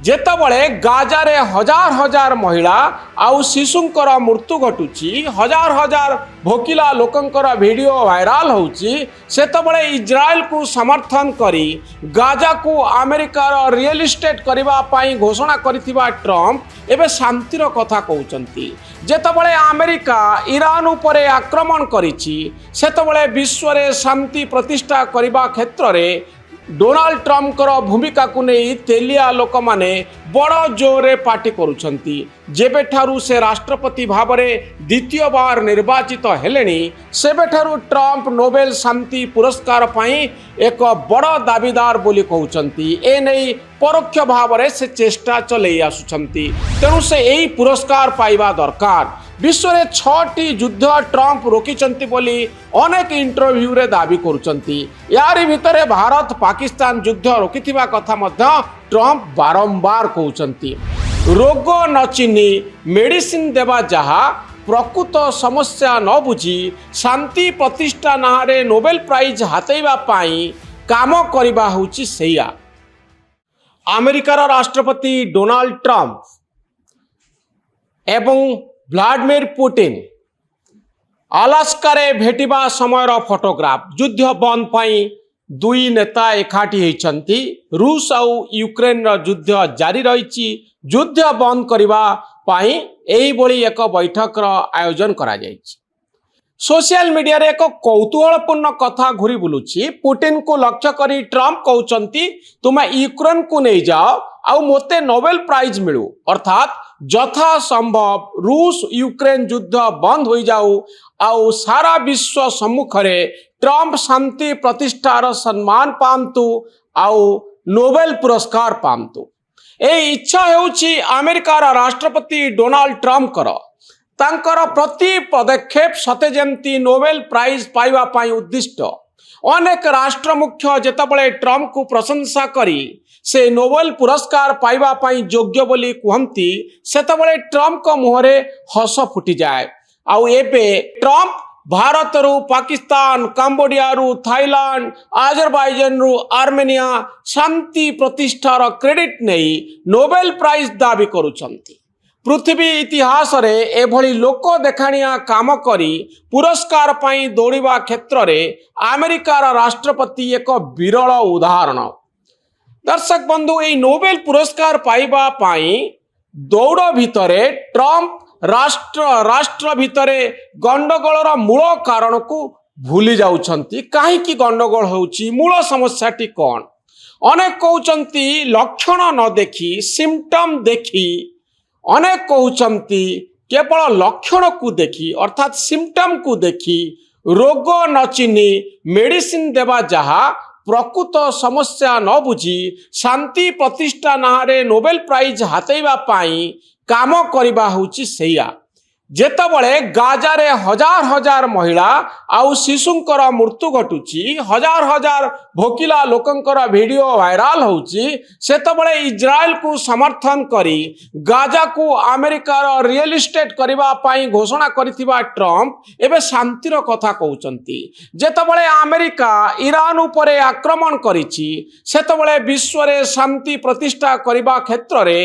ଯେତେବେଳେ ଗାଜାରେ ହଜାର ହଜାର ମହିଳା ଆଉ ଶିଶୁଙ୍କର ମୃତ୍ୟୁ ଘଟୁଛି, ହଜାର ହଜାର ଭୋକିଲା ଲୋକଙ୍କର ଭିଡ଼ିଓ ଭାଇରାଲ ହେଉଛି, ସେତେବେଳେ ଇସ୍ରାଏଲକୁ ସମର୍ଥନ କରି ଗାଜାକୁ ଆମେରିକାର ରିଏଲ ଇଷ୍ଟେଟ୍ କରିବା ପାଇଁ ଘୋଷଣା କରିଥିବା ଟ୍ରମ୍ପ ଏବେ ଶାନ୍ତିର କଥା କହୁଛନ୍ତି। ଯେତେବେଳେ ଆମେରିକା ଇରାନ ଉପରେ ଆକ୍ରମଣ କରିଛି, ସେତେବେଳେ ବିଶ୍ୱରେ ଶାନ୍ତି ପ୍ରତିଷ୍ଠା କରିବା କ୍ଷେତ୍ରରେ ଡୋନାଲ୍ଡ ଟ୍ରମ୍ପଙ୍କର ଭୂମିକାକୁ ନେଇ ତେଲିଆ ଲୋକମାନେ ବଡ଼ ଜୋରରେ ପାଟି କରୁଛନ୍ତି। ଯେବେଠାରୁ ସେ ରାଷ୍ଟ୍ରପତି ଭାବରେ ଦ୍ୱିତୀୟବାର ନିର୍ବାଚିତ ହେଲେଣି, ସେବେଠାରୁ ଟ୍ରମ୍ପ ନୋବେଲ ଶାନ୍ତି ପୁରସ୍କାର ପାଇଁ ଏକ ବଡ଼ ଦାବିଦାର ବୋଲି କହୁଛନ୍ତି। ଏନେଇ ପରୋକ୍ଷ ଭାବରେ ସେ ଚେଷ୍ଟା ଚଲେଇ ଆସୁଛନ୍ତି। ତେଣୁ ସେ ଏହି ପୁରସ୍କାର ପାଇବା ଦରକାର। ବିଶ୍ୱରେ 6ଟି ଯୁଦ୍ଧ ଟ୍ରମ୍ପ ରୋକିଛନ୍ତି ବୋଲି ଅନେକ ଇଣ୍ଟରଭ୍ୟୁରେ ଦାବି କରୁଛନ୍ତି। ୟାରି ଭିତରେ ଭାରତ ପାକିସ୍ତାନ ଯୁଦ୍ଧ ରୋକିଥିବା କଥା ମଧ୍ୟ ଟ୍ରମ୍ପ ବାରମ୍ବାର କହୁଛନ୍ତି। ରୋଗ ନ ଚିହ୍ନି ମେଡିସିନ ଦେବା ଯାହା, ପ୍ରକୃତ ସମସ୍ୟା ନ ବୁଝି ଶାନ୍ତି ପ୍ରତିଷ୍ଠା ନାଁରେ ନୋବେଲ ପ୍ରାଇଜ୍ ହାତେଇବା ପାଇଁ କାମ କରିବା ହେଉଛି ସେଇଆ। ଆମେରିକାର ରାଷ୍ଟ୍ରପତି ଡୋନାଲ୍ଡ ଟ୍ରମ୍ପ ଏବଂ ଭ୍ଲାଦିମିର ପୁଟିନ ଆଲାସ୍କାରେ ଭେଟିବା ସମୟର ଫଟୋଗ୍ରାଫ। ଯୁଦ୍ଧ ବନ୍ଦ ପାଇଁ ଦୁଇ ନେତା ଏକାଠି ହୋଇଛନ୍ତି। ରୁଷ ଆଉ ୟୁକ୍ରେନର ଯୁଦ୍ଧ ଜାରି ରହିଛି। ଯୁଦ୍ଧ ବନ୍ଦ କରିବା ପାଇଁ ଏହିଭଳି ଏକ ବୈଠକର ଆୟୋଜନ କରାଯାଇଛି। ସୋସିଆଲ ମିଡ଼ିଆରେ ଏକ କୌତୁହଳପୂର୍ଣ୍ଣ କଥା ଘୁରି ବୁଲୁଛି। ପୁଟିନକୁ ଲକ୍ଷ୍ୟ କରି ଟ୍ରମ୍ପ କହୁଛନ୍ତି, ତୁମେ ୟୁକ୍ରେନକୁ ନେଇଯାଅ ଆଉ ମୋତେ ନୋବେଲ ପ୍ରାଇଜ୍ ମିଳୁ। ଅର୍ଥାତ୍ ଯଥା ସମ୍ଭବ ରୁଷ ୟୁକ୍ରେନ ଯୁଦ୍ଧ ବନ୍ଦ ହୋଇଯାଉ ଆଉ ସାରା ବିଶ୍ୱ ସମ୍ମୁଖରେ ଟ୍ରମ୍ପ ଶାନ୍ତି ପ୍ରତିଷ୍ଠାର ସମ୍ମାନ ପାଆନ୍ତୁ ଆଉ ନୋବେଲ ପୁରସ୍କାର ପାଆନ୍ତୁ। ଏହି ଇଚ୍ଛା ହେଉଛି ଆମେରିକାର ରାଷ୍ଟ୍ରପତି ଡୋନାଲ୍ଡ ଟ୍ରମ୍ପଙ୍କର। ତାଙ୍କର ପ୍ରତି ପଦକ୍ଷେପ ସତେ ଯେମିତି ନୋବେଲ ପ୍ରାଇଜ୍ ପାଇବା ପାଇଁ ଉଦ୍ଦିଷ୍ଟ। ଅନେକ ରାଷ୍ଟ୍ର ମୁଖ୍ୟ ଯେତେବେଳେ ଟ୍ରମ୍ପକୁ ପ୍ରଶଂସା କରି ସେ ନୋବେଲ ପୁରସ୍କାର ପାଇବା ପାଇଁ ଯୋଗ୍ୟ ବୋଲି କୁହନ୍ତି, ସେତେବେଳେ ଟ୍ରମ୍ପଙ୍କ ମୁହଁରେ ହସ ଫୁଟିଯାଏ। ଆଉ ଏବେ ଟ୍ରମ୍ପ ଭାରତରୁ ପାକିସ୍ତାନ, କାମ୍ବୋଡିଆରୁ ଥାଇଲାଣ୍ଡ, ଆଜରବାଇଜାନରୁ ଆର୍ମେନିଆ ଶାନ୍ତି ପ୍ରତିଷ୍ଠାର କ୍ରେଡିଟ୍ ନେଇ ନୋବେଲ ପ୍ରାଇଜ୍ ଦାବି କରୁଛନ୍ତି। ପୃଥିବୀ ଇତିହାସରେ ଏଭଳି ଲୋକ ଦେଖାଣିଆ କାମ କରି ପୁରସ୍କାର ପାଇଁ ଦୌଡ଼ିବା କ୍ଷେତ୍ରରେ ଆମେରିକାର ରାଷ୍ଟ୍ରପତି ଏକ ବିରଳ ଉଦାହରଣ। ଦର୍ଶକ ବନ୍ଧୁ, ଏହି ନୋବେଲ ପୁରସ୍କାର ପାଇବା ପାଇଁ ଦୌଡ଼ ଭିତରେ ଟ୍ରମ୍ପ ରାଷ୍ଟ୍ର ଭିତରେ ଗଣ୍ଡଗୋଳର ମୂଳ କାରଣକୁ ଭୁଲି ଯାଉଛନ୍ତି। କାହିଁକି ଗଣ୍ଡଗୋଳ ହେଉଛି, ମୂଳ ସମସ୍ୟାଟି କ'ଣ? ଅନେକ କହୁଛନ୍ତି ଲକ୍ଷଣ ନ ଦେଖି, ସିମ୍ପଟମ୍ ଦେଖି। ଅନେକ କହୁଛନ୍ତି କେବଳ ଲକ୍ଷଣକୁ ଦେଖି ଅର୍ଥାତ୍ ସିମ୍ପଟମ୍କୁ ଦେଖି ରୋଗ ନ ଚିହ୍ନି ମେଡିସିନ ଦେବା ଯାହା, ପ୍ରକୃତ ସମସ୍ୟା ନ ବୁଝି ଶାନ୍ତି ପ୍ରତିଷ୍ଠା ନାଁରେ ନୋବେଲ ପ୍ରାଇଜ୍ ହାତେଇବା ପାଇଁ କାମ କରିବା ହେଉଛି ସେଇଆ। ଯେତେବେଳେ ଗାଜାରେ ହଜାର ହଜାର ମହିଳା ଆଉ ଶିଶୁଙ୍କର ମୃତ୍ୟୁ ଘଟୁଛି, ହଜାର ହଜାର ଭୋକିଲା ଲୋକଙ୍କର ଭିଡ଼ିଓ ଭାଇରାଲ ହେଉଛି, ସେତେବେଳେ ଇସ୍ରାଏଲକୁ ସମର୍ଥନ କରି ଗାଜାକୁ ଆମେରିକାର ରିଏଲ ଇଷ୍ଟେଟ୍ କରିବା ପାଇଁ ଘୋଷଣା କରିଥିବା ଟ୍ରମ୍ପ ଏବେ ଶାନ୍ତିର କଥା କହୁଛନ୍ତି। ଯେତେବେଳେ ଆମେରିକା ଇରାନ ଉପରେ ଆକ୍ରମଣ କରିଛି, ସେତେବେଳେ ବିଶ୍ୱରେ ଶାନ୍ତି ପ୍ରତିଷ୍ଠା କରିବା କ୍ଷେତ୍ରରେ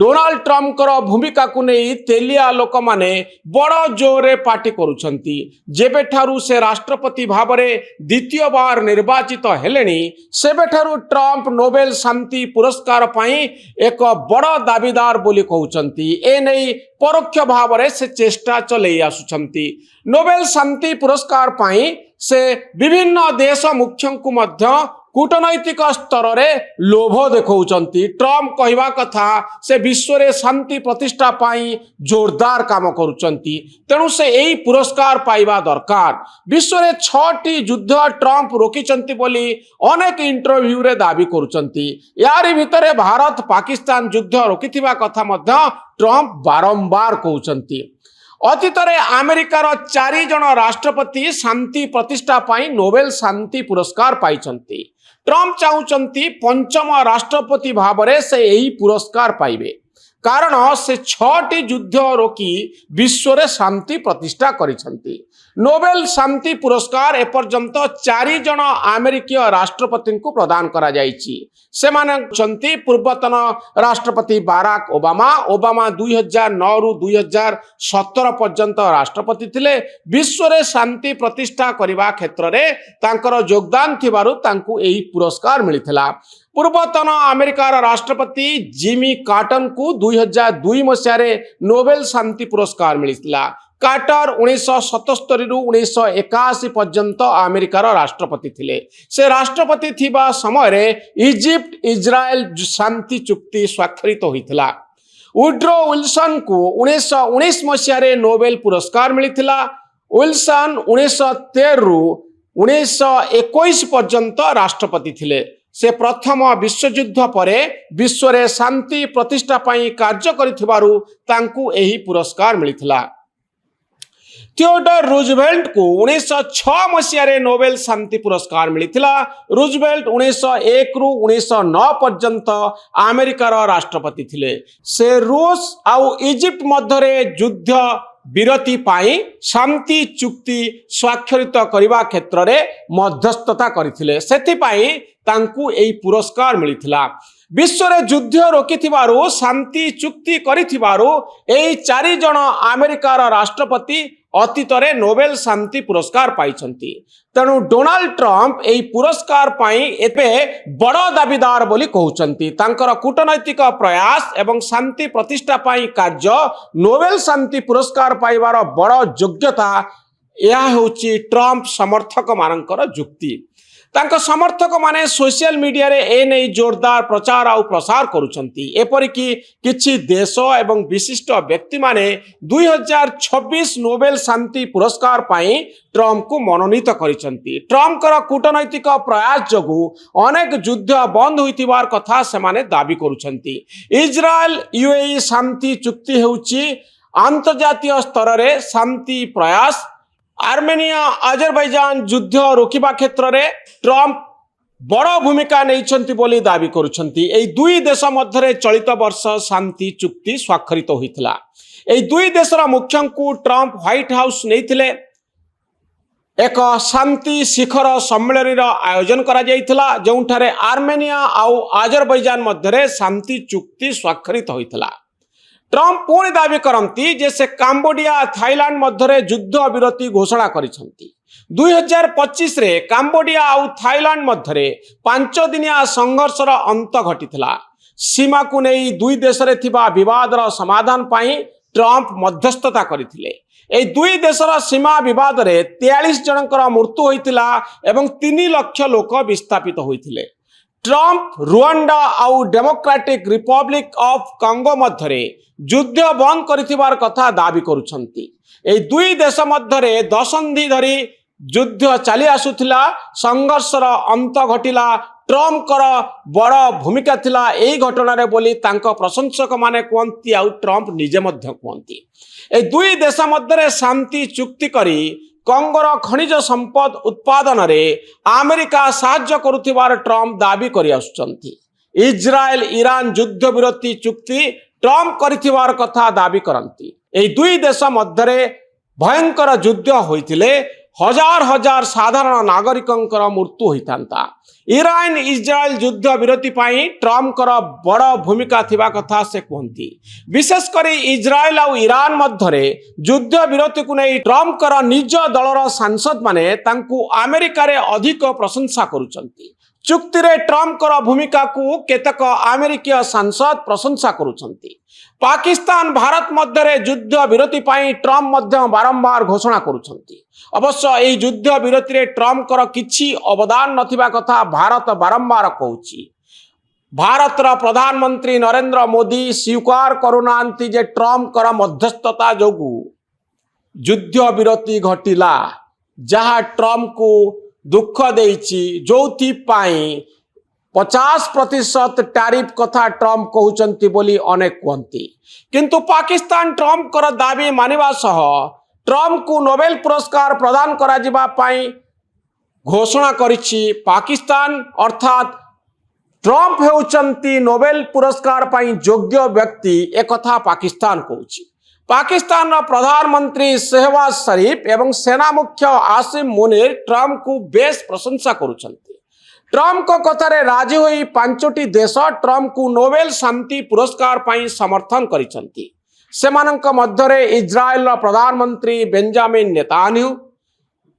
ଡୋନାଲ୍ଡ ଟ୍ରମ୍ପଙ୍କର ଭୂମିକାକୁ ନେଇ ତେଲିଆ ଲୋକମାନେ ବଡ଼ ଜୋରରେ ପାଟି କରୁଛନ୍ତି। ଯେବେଠାରୁ ସେ ରାଷ୍ଟ୍ରପତି ଭାବରେ ଦ୍ୱିତୀୟବାର ନିର୍ବାଚିତ ହେଲେଣି, ସେବେଠାରୁ ଟ୍ରମ୍ପ ନୋବେଲ ଶାନ୍ତି ପୁରସ୍କାର ପାଇଁ ଏକ ବଡ଼ ଦାବିଦାର ବୋଲି କହୁଛନ୍ତି। ଏନେଇ ପରୋକ୍ଷ ଭାବରେ ସେ ଚେଷ୍ଟା ଚଲେଇ ଆସୁଛନ୍ତି। ନୋବେଲ ଶାନ୍ତି ପୁରସ୍କାର ପାଇଁ ସେ ବିଭିନ୍ନ ଦେଶ ମୁଖ୍ୟଙ୍କୁ ମଧ୍ୟ କୂଟନୈତିକ ସ୍ତରରେ ଲୋଭ ଦେଖାଉଛନ୍ତି। ଟ୍ରମ୍ପ କହିବା କଥା, ସେ ବିଶ୍ୱରେ ଶାନ୍ତି ପ୍ରତିଷ୍ଠା ପାଇଁ ଜୋରଦାର କାମ କରୁଛନ୍ତି। ତେଣୁ ସେ ଏହି ପୁରସ୍କାର ପାଇବା ଦରକାର। ବିଶ୍ୱରେ 6ଟି ଯୁଦ୍ଧ ଟ୍ରମ୍ପ ରୋକିଛନ୍ତି ବୋଲି ଅନେକ ଇଣ୍ଟରଭ୍ୟୁରେ ଦାବି କରୁଛନ୍ତି। ୟାରି ଭିତରେ ଭାରତ ପାକିସ୍ତାନ ଯୁଦ୍ଧ ରୋକିଥିବା କଥା ମଧ୍ୟ ଟ୍ରମ୍ପ ବାରମ୍ବାର କହୁଛନ୍ତି। ଅତୀତରେ ଆମେରିକାର 4 ଜଣ ରାଷ୍ଟ୍ରପତି ଶାନ୍ତି ପ୍ରତିଷ୍ଠା ପାଇଁ ନୋବେଲ ଶାନ୍ତି ପୁରସ୍କାର ପାଇଛନ୍ତି। ଟ୍ରମ୍ପ ଚାହୁଁଛନ୍ତି ପଞ୍ଚମ ରାଷ୍ଟ୍ରପତି ଭାବରେ ସେ ଏହି ପୁରସ୍କାର ପାଇବେ। କାରଣ ସେ 6ଟି ଯୁଦ୍ଧ ରୋକି ବିଶ୍ୱରେ ଶାନ୍ତି ପ୍ରତିଷ୍ଠା କରିଛନ୍ତି। ନୋବେଲ ଶାନ୍ତି ପୁରସ୍କାର ଏପର୍ଯ୍ୟନ୍ତ 4 ଜଣ ଆମେରିକୀୟ ରାଷ୍ଟ୍ରପତିଙ୍କୁ ପ୍ରଦାନ କରାଯାଇଛି। ସେମାନେ ହେଉଛନ୍ତି ପୂର୍ବତନ ରାଷ୍ଟ୍ରପତି ବାରାକ ଓବାମା। ଓବାମା 2009ରୁ 2017 ପର୍ଯ୍ୟନ୍ତ ରାଷ୍ଟ୍ରପତି ଥିଲେ। ବିଶ୍ୱରେ ଶାନ୍ତି ପ୍ରତିଷ୍ଠା କରିବା କ୍ଷେତ୍ରରେ ତାଙ୍କର ଯୋଗଦାନ ଥିବାରୁ ତାଙ୍କୁ ଏହି ପୁରସ୍କାର ମିଳିଥିଲା। ପୂର୍ବତନ ଆମେରିକାର ରାଷ୍ଟ୍ରପତି ଜିମି କାର୍ଟରଙ୍କୁ 2002 ମସିହାରେ ନୋବେଲ ଶାନ୍ତି ପୁରସ୍କାର ମିଳିଥିଲା। କାର୍ଟର 1977ରୁ 1981 ପର୍ଯ୍ୟନ୍ତ ଆମେରିକାର ରାଷ୍ଟ୍ରପତି ଥିଲେ। ସେ ରାଷ୍ଟ୍ରପତି ଥିବା ସମୟରେ ଇଜିପ୍ଟ ଇସ୍ରାଏଲ ଶାନ୍ତି ଚୁକ୍ତି ସ୍ୱାକ୍ଷରିତ ହୋଇଥିଲା। ଉଡ୍ରୋ ୱିଲସନଙ୍କୁ 1919 ମସିହାରେ ନୋବେଲ ପୁରସ୍କାର ମିଳିଥିଲା। ୱିଲସନ 1913ରୁ 1921 ପର୍ଯ୍ୟନ୍ତ ରାଷ୍ଟ୍ରପତି ଥିଲେ। ସେ ପ୍ରଥମ ବିଶ୍ୱଯୁଦ୍ଧ ପରେ ବିଶ୍ୱରେ ଶାନ୍ତି ପ୍ରତିଷ୍ଠା ପାଇଁ କାର୍ଯ୍ୟ କରିଥିବାରୁ ତାଙ୍କୁ ଏହି ପୁରସ୍କାର ମିଳିଥିଲା। ଥିଓଡର ରୁଜଭେଲ୍ଟଙ୍କୁ 1906 ମସିହାରେ ନୋବେଲ ଶାନ୍ତି ପୁରସ୍କାର ମିଳିଥିଲା। ରୁଜଭେଲ୍ଟ 1901ରୁ 1909 ପର୍ଯ୍ୟନ୍ତ ଆମେରିକାର ରାଷ୍ଟ୍ରପତି ଥିଲେ। ସେ ରୁଷ ଆଉ ଇଜିପ୍ଟ ମଧ୍ୟରେ ଯୁଦ୍ଧ ବିରତି ପାଇଁ ଶାନ୍ତି ଚୁକ୍ତି ସ୍ୱାକ୍ଷରିତ କରିବା କ୍ଷେତ୍ରରେ ମଧ୍ୟସ୍ଥତା କରିଥିଲେ। ସେଥିପାଇଁ ତାଙ୍କୁ ଏହି ପୁରସ୍କାର ମିଳିଥିଲା। ବିଶ୍ୱରେ ଯୁଦ୍ଧ ରୋକିଥିବାରୁ ଶାନ୍ତି ଚୁକ୍ତି କରିଥିବାରୁ ଏହି 4 ଜଣ ଆମେରିକାର ରାଷ୍ଟ୍ରପତି ଅତୀତରେ ନୋବେଲ ଶାନ୍ତି ପୁରସ୍କାର ପାଇଛନ୍ତି। ତେଣୁ ଡୋନାଲ୍ଡ ଟ୍ରମ୍ପ ଏହି ପୁରସ୍କାର ପାଇଁ ଏବେ ବଡ଼ ଦାବିଦାର ବୋଲି କହୁଛନ୍ତି। ତାଙ୍କର କୂଟନୈତିକ ପ୍ରୟାସ ଏବଂ ଶାନ୍ତି ପ୍ରତିଷ୍ଠା ପାଇଁ କାର୍ଯ୍ୟ ନୋବେଲ ଶାନ୍ତି ପୁରସ୍କାର ପାଇବାର ବଡ଼ ଯୋଗ୍ୟତା। ଏହା ହେଉଛି ଟ୍ରମ୍ପ ସମର୍ଥକମାନଙ୍କର ଯୁକ୍ତି। ତାଙ୍କ ସମର୍ଥକମାନେ ସୋସିଆଲ ମିଡ଼ିଆରେ ଏନେଇ ଜୋରଦାର ପ୍ରଚାର ଆଉ ପ୍ରସାର କରୁଛନ୍ତି। ଏପରିକି କିଛି ଦେଶ ଏବଂ ବିଶିଷ୍ଟ ବ୍ୟକ୍ତିମାନେ 2026 ନୋବେଲ ଶାନ୍ତି ପୁରସ୍କାର ପାଇଁ ଟ୍ରମ୍ପଙ୍କୁ ମନୋନୀତ କରିଛନ୍ତି। ଟ୍ରମ୍ପଙ୍କର କୂଟନୈତିକ ପ୍ରୟାସ ଯୋଗୁଁ ଅନେକ ଯୁଦ୍ଧ ବନ୍ଦ ହୋଇଥିବାର କଥା ସେମାନେ ଦାବି କରୁଛନ୍ତି। ଇସ୍ରାଏଲ ୟୁଏଇ ଶାନ୍ତି ଚୁକ୍ତି ହେଉଛି ଆନ୍ତର୍ଜାତୀୟ ସ୍ତରରେ ଶାନ୍ତି ପ୍ରୟାସ। ଆର୍ମେନିଆ ଆଜରବାଇଜାନ ଯୁଦ୍ଧ ରୋକିବା କ୍ଷେତ୍ରରେ ଟ୍ରମ୍ପ ବଡ଼ ଭୂମିକା ନେଇଛନ୍ତି ବୋଲି ଦାବି କରୁଛନ୍ତି। ଏହି 2 ଦେଶ ମଧ୍ୟରେ ଚଳିତ ବର୍ଷ ଶାନ୍ତି ଚୁକ୍ତି ସ୍ୱାକ୍ଷରିତ ହୋଇଥିଲା। ଏହି 2 ଦେଶର ମୁଖ୍ୟଙ୍କୁ ଟ୍ରମ୍ପ ହ୍ୱାଇଟ୍ ହାଉସ୍ ନେଇଥିଲେ। ଏକ ଶାନ୍ତି ଶିଖର ସମ୍ମିଳନୀର ଆୟୋଜନ କରାଯାଇଥିଲା, ଯେଉଁଠାରେ ଆର୍ମେନିଆ ଆଉ ଆଜରବାଇଜାନ ମଧ୍ୟରେ ଶାନ୍ତି ଚୁକ୍ତି ସ୍ୱାକ୍ଷରିତ ହୋଇଥିଲା। ଟ୍ରମ୍ପ ପୁଣି ଦାବି କରନ୍ତି ଯେ ସେ କାମ୍ବୋଡିଆ ଥାଇଲାଣ୍ଡ ମଧ୍ୟରେ ଯୁଦ୍ଧ ବିରତି ଘୋଷଣା କରିଛନ୍ତି। 2025ରେ କାମ୍ବୋଡିଆ ଆଉ ଥାଇଲାଣ୍ଡ ମଧ୍ୟରେ 5 ଦିନିଆ ସଂଘର୍ଷର ଅନ୍ତ ଘଟିଥିଲା। ସୀମାକୁ ନେଇ 2 ଦେଶରେ ଥିବା ବିବାଦର ସମାଧାନ ପାଇଁ ଟ୍ରମ୍ପ ମଧ୍ୟସ୍ଥତା କରିଥିଲେ। ଏହି 2 ଦେଶର ସୀମା ବିବାଦରେ 43 ଜଣଙ୍କର ମୃତ୍ୟୁ ହୋଇଥିଲା ଏବଂ 3 ଲକ୍ଷ ଲୋକ ବିସ୍ଥାପିତ ହୋଇଥିଲେ। ଟ୍ରମ୍ପ ରୁଆଣ୍ଡା ଆଉ ଡେମୋକ୍ରାଟିକ ରିପବ୍ଲିକ ଅଫ କଙ୍ଗୋ ମଧ୍ୟରେ ଯୁଦ୍ଧ ବନ୍ଦ କରିଥିବାର କଥା ଦାବି କରୁଛନ୍ତି। ଏହି 2 ଦେଶ ମଧ୍ୟରେ ଦଶନ୍ଧି ଧରି ଯୁଦ୍ଧ ଚାଲି ଆସୁଥିଲା। ସଂଘର୍ଷର ଅନ୍ତ ଘଟିଲା। ଟ୍ରମ୍ପଙ୍କର ବଡ଼ ଭୂମିକା ଥିଲା ଏହି ଘଟଣାରେ ବୋଲି ତାଙ୍କ ପ୍ରଶଂସକମାନେ କୁହନ୍ତି ଆଉ ଟ୍ରମ୍ପ ନିଜେ ମଧ୍ୟ କୁହନ୍ତି। ଏହି 2 ଦେଶ ମଧ୍ୟରେ ଶାନ୍ତି ଚୁକ୍ତି କରି କଙ୍ଗୋର ଖଣିଜ ସମ୍ପଦ ଉତ୍ପାଦନରେ ଆମେରିକା ସାହାଯ୍ୟ କରୁଥିବାର ଟ୍ରମ୍ପ ଦାବି କରିଆସୁଛନ୍ତି। ଇସ୍ରାଏଲ ଇରାନ ଯୁଦ୍ଧ ବିରତି ଚୁକ୍ତି ଟ୍ରମ୍ପ କରିଥିବାର କଥା ଦାବି କରନ୍ତି। ଏହି 2 ଦେଶ ମଧ୍ୟରେ ଭୟଙ୍କର ଯୁଦ୍ଧ ହୋଇଥିଲେ ହଜାର ହଜାର ସାଧାରଣ ନାଗରିକଙ୍କର ମୃତ୍ୟୁ ହୋଇଥାନ୍ତା। ଇରାନ ଇସ୍ରାଏଲ ଯୁଦ୍ଧ ବିରତି ପାଇଁ ଟ୍ରମ୍ପଙ୍କର ବଡ଼ ଭୂମିକା ଥିବା କଥା ସେ କୁହନ୍ତି। ବିଶେଷ କରି ଇସ୍ରାଏଲ ଆଉ ଇରାନ ମଧ୍ୟରେ ଯୁଦ୍ଧ ବିରତିକୁ ନେଇ ଟ୍ରମ୍ପଙ୍କର ନିଜ ଦଳର ସାଂସଦମାନେ ତାଙ୍କୁ ଆମେରିକାରେ ଅଧିକ ପ୍ରଶଂସା କରୁଛନ୍ତି। ଚୁକ୍ତିରେ ଟ୍ରମ୍ପଙ୍କର ଭୂମିକାକୁ କେତେକ ଆମେରିକୀୟ ସାଂସଦ ପ୍ରଶଂସା କରୁଛନ୍ତି। ପାକିସ୍ତାନ ଭାରତ ମଧ୍ୟରେ ଯୁଦ୍ଧ ବିରତି ପାଇଁ ଟ୍ରମ୍ପ ମଧ୍ୟ ବାରମ୍ବାର ଘୋଷଣା କରୁଛନ୍ତି। ଅବଶ୍ୟ ଏହି ଯୁଦ୍ଧ ବିରତିରେ ଟ୍ରମ୍ପଙ୍କର କିଛି ଅବଦାନ ନଥିବା କଥା ଭାରତ ବାରମ୍ବାର କହୁଛି। ଭାରତର ପ୍ରଧାନମନ୍ତ୍ରୀ ନରେନ୍ଦ୍ର ମୋଦି ସ୍ୱୀକାର କରୁନାହାନ୍ତି ଯେ ଟ୍ରମ୍ପଙ୍କର ମଧ୍ୟସ୍ଥତା ଯୋଗୁଁ ଯୁଦ୍ଧ ବିରତି ଘଟିଲା, ଯାହା ଟ୍ରମ୍ପକୁ ଦୁଃଖ ଦେଇଛି। ଯୋଉଥିପାଇଁ 50% ଟ୍ୟାରିଫ କଥା ଟ୍ରମ୍ପ କହୁଛନ୍ତି ବୋଲି ଅନେକ କୁହନ୍ତି। କିନ୍ତୁ ପାକିସ୍ତାନ ଟ୍ରମ୍ପଙ୍କର ଦାବି ମାନିବା ସହ ଟ୍ରମ୍ପକୁ ନୋବେଲ ପୁରସ୍କାର ପ୍ରଦାନ କରାଯିବା ପାଇଁ ଘୋଷଣା କରିଛି। ପାକିସ୍ତାନ ଅର୍ଥାତ୍ ट्रंप हेउचंती नोबेल पुरस्कार पाई योग्य व्यक्ति एक कथा पाकिस्तान कहूची। पाकिस्तान प्रधानमंत्री शहबाज शरीफ एवं सेना मुख्य आसिम मुनीर ट्रंप को बेस प्रशंसा करुछंती। ट्रंप को कथारे राजी होई पांचटी देश ट्रंप को नोबेल शांति पुरस्कार पाई समर्थन करिछंती। सेमानंक मध्यरे इज्राएल प्रधानमंत्री बेंजामिन नेतान्याहू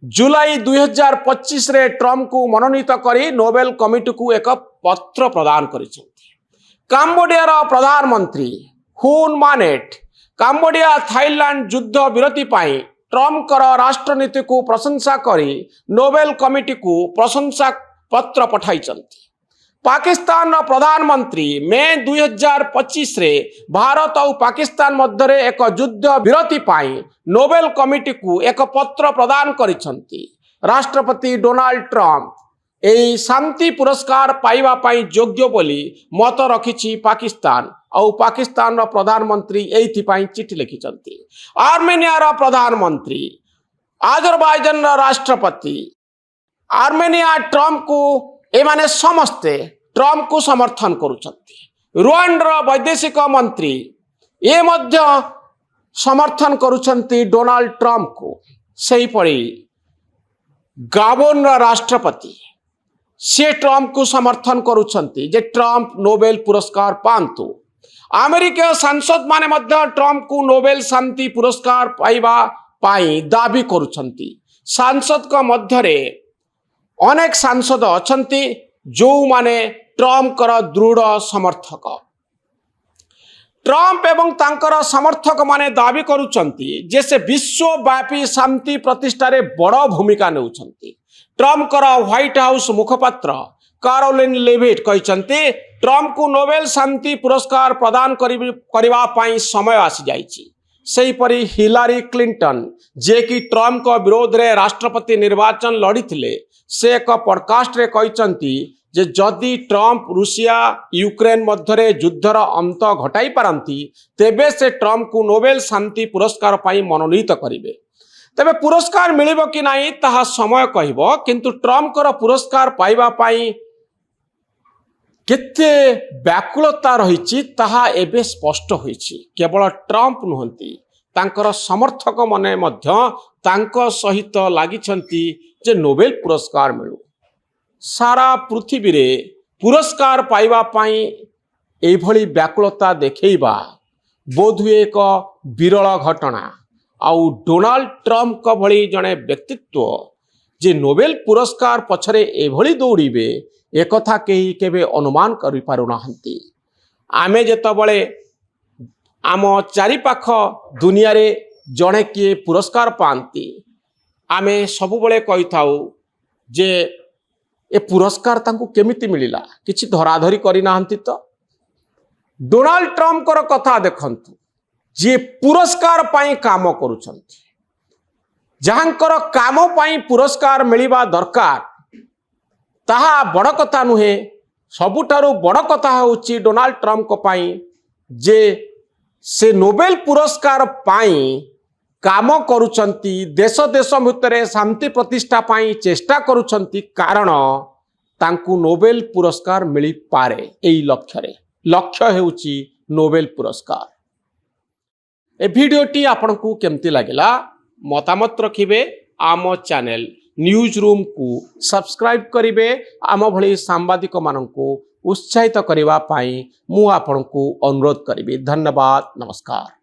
जुलाई 2025 रे ट्रंप को मनोनीत करी नोबेल कमिटी को एक पत्र प्रदान करिछंती। काम्बोडियार प्रधानमंत्री हुन मानेट काम्बोडिया थाईलैंड युद्ध विरति पाई ट्रंप राष्ट्रनीति को प्रशंसा करी नोबेल कमिटी को प्रशंसा पत्र पठाइछंती। पाकिस्तान प्रधानमंत्री मई 2025 रे भारत और पाकिस्तान मध्य एक युद्ध विरति पाई नोबेल कमिटी को एक पत्र प्रदान करिछंती। राष्ट्रपति डोनाल्ड ट्रंप एई शांति पुरस्कार पाइबा पाई योग्य बोली मत रखिछि पाकिस्तान और पाकिस्तान प्रधानमंत्री एथि पाई चिठी लिखिछंती। आर्मेनिया प्रधानमंत्री आजरबाइजान राष्ट्रपति आर्मेनिया ट्रंप को एमाने समस्ते ट्रंप को समर्थन करुछंती। रुआंडार वैदेशिक मंत्री ए मध्य समर्थन करुछंती डोनाल्ड ट्रंप को। सही पड़ी गाबोन राष्ट्रपति से ट्रंप को समर्थन करुछंती जे ट्रंप नोबेल पुरस्कार पांतु। अमेरिका सांसद माने मध्य ट्रंप को नोबेल शांति पुरस्कार पाइबा पाई दाबी करुछंती। सांसद का मध्यरे अनेक सांसद अछंती जो माने ट्रंप कर दृढ़ समर्थक। ट्रंप एवं तांकर समर्थक माने दाबी करुछंती जे से विश्वव्यापी शांति प्रतिष्ठा रे बड़ भूमिका नेउछंती। ट्रंप कर व्हाइट हाउस मुखपात्र कैरोलिन लेविट कहते ट्रंप को नोबेल शांति पुरस्कार प्रदान करबा पाई समय आसी जाइछि। सेहीपरि हिलारी क्लिंटन जे कि ट्रंप को विरोध रे राष्ट्रपति निर्वाचन लड़ीथिले से एक पॉडकास्ट रे कहचंती जे जदि ट्रंप रूसिया यूक्रेन मध्यरे युद्धर अंत घटाई पारंती तेबे से ट्रंप को नोबेल शांति पुरस्कार पाई मनोनीत करिवे। तेबे पुरस्कार मिलिबो कि नाही ताहा समय कहिबो, किंतु ट्रंप कर पुरस्कार पाइबा पाई केते व्याकुलता रहिछि ताहा एबे स्पष्ट होइछि। केवल ट्रंप नुहंती तांकर समर्थक मने मध्य तांको सहित लागिछंती जे नोबेल पुरस्कार मिलु। सारा पृथ्वी रे पुरस्कार पाइबा पाई एभली व्याकुलता देखैबा बोधुए एक विरल घटना। आउ डोनाल्ड ट्रंप का भली जने व्यक्तित्व जे नोबेल पुरस्कार पछरे एभली दौड़ीबे एकथा केही केबे अनुमान करि पारु नाहंती। आमे जेतबळे आम चारिपाख दुनिया रे जणे किए पुरस्कार पांती आमे सबुबळे कहि थाउ जे ए पुरस्कार तांकु केमिति मिलिला, किछि धराधरी करि नाहंती। तो डोनाल्ड ट्रंप कर कथा देखंतु जे पुरस्कार पाई काम करुछंती, जहांकर काम पाई पुरस्कार मिलिबा दरकार ताहा बड़ कथा नुहे। सबुठारु बड़ कथा होउची डोनाल्ड ट्रंप को पाई जे से नोबेल पुरस्कार पाई काम करुछंती, देश देश भितरे शांति प्रतिष्ठा पाई चेष्टा करुछंती, कारण तांकु नोबेल पुरस्कार मिली पारे। एई लक्ष्य हेउची नोबेल पुरस्कार। ए भिडियोटी आपनकु केमती लागिला मतामत रखिबे। आम चैनल न्यूज रूम को सब्सक्राइब करिवे। आम भली सांबादिक माननकु उत्साहित करिवा पाई मु आपनकु अनुरोध करिबी। धन्यवाद, नमस्कार।